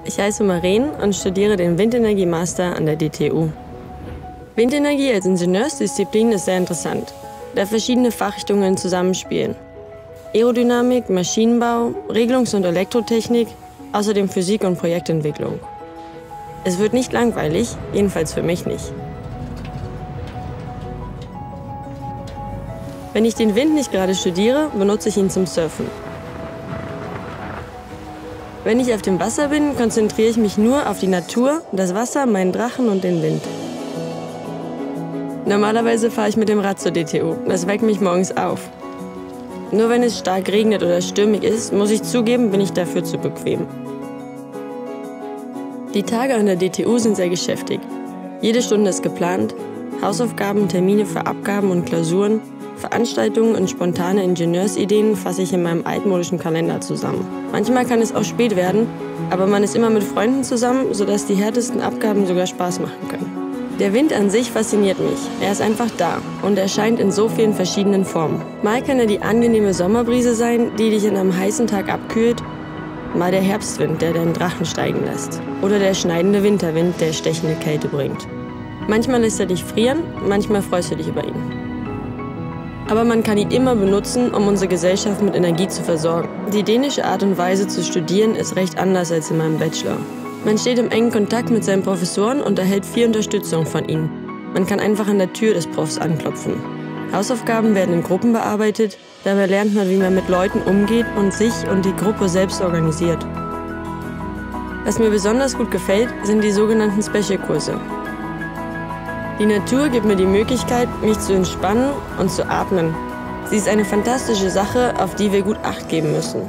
Ich heiße Maren und studiere den Windenergie-Master an der DTU. Windenergie als Ingenieursdisziplin ist sehr interessant, da verschiedene Fachrichtungen zusammenspielen. Aerodynamik, Maschinenbau, Regelungs- und Elektrotechnik, außerdem Physik und Projektentwicklung. Es wird nicht langweilig, jedenfalls für mich nicht. Wenn ich den Wind nicht gerade studiere, benutze ich ihn zum Surfen. Wenn ich auf dem Wasser bin, konzentriere ich mich nur auf die Natur, das Wasser, meinen Drachen und den Wind. Normalerweise fahre ich mit dem Rad zur DTU. Das weckt mich morgens auf. Nur wenn es stark regnet oder stürmig ist, muss ich zugeben, bin ich dafür zu bequem. Die Tage an der DTU sind sehr geschäftig. Jede Stunde ist geplant. Hausaufgaben, Termine für Abgaben und Klausuren, Veranstaltungen und spontane Ingenieursideen fasse ich in meinem altmodischen Kalender zusammen. Manchmal kann es auch spät werden, aber man ist immer mit Freunden zusammen, sodass die härtesten Abgaben sogar Spaß machen können. Der Wind an sich fasziniert mich. Er ist einfach da und erscheint in so vielen verschiedenen Formen. Mal kann er die angenehme Sommerbrise sein, die dich an einem heißen Tag abkühlt. Mal der Herbstwind, der deinen Drachen steigen lässt. Oder der schneidende Winterwind, der stechende Kälte bringt. Manchmal lässt er dich frieren, manchmal freust du dich über ihn. Aber man kann ihn immer benutzen, um unsere Gesellschaft mit Energie zu versorgen. Die dänische Art und Weise zu studieren ist recht anders als in meinem Bachelor. Man steht im engen Kontakt mit seinen Professoren und erhält viel Unterstützung von ihnen. Man kann einfach an der Tür des Profs anklopfen. Hausaufgaben werden in Gruppen bearbeitet, dabei lernt man, wie man mit Leuten umgeht und sich und die Gruppe selbst organisiert. Was mir besonders gut gefällt, sind die sogenannten Special-Kurse. Die Natur gibt mir die Möglichkeit, mich zu entspannen und zu atmen. Sie ist eine fantastische Sache, auf die wir gut Acht geben müssen.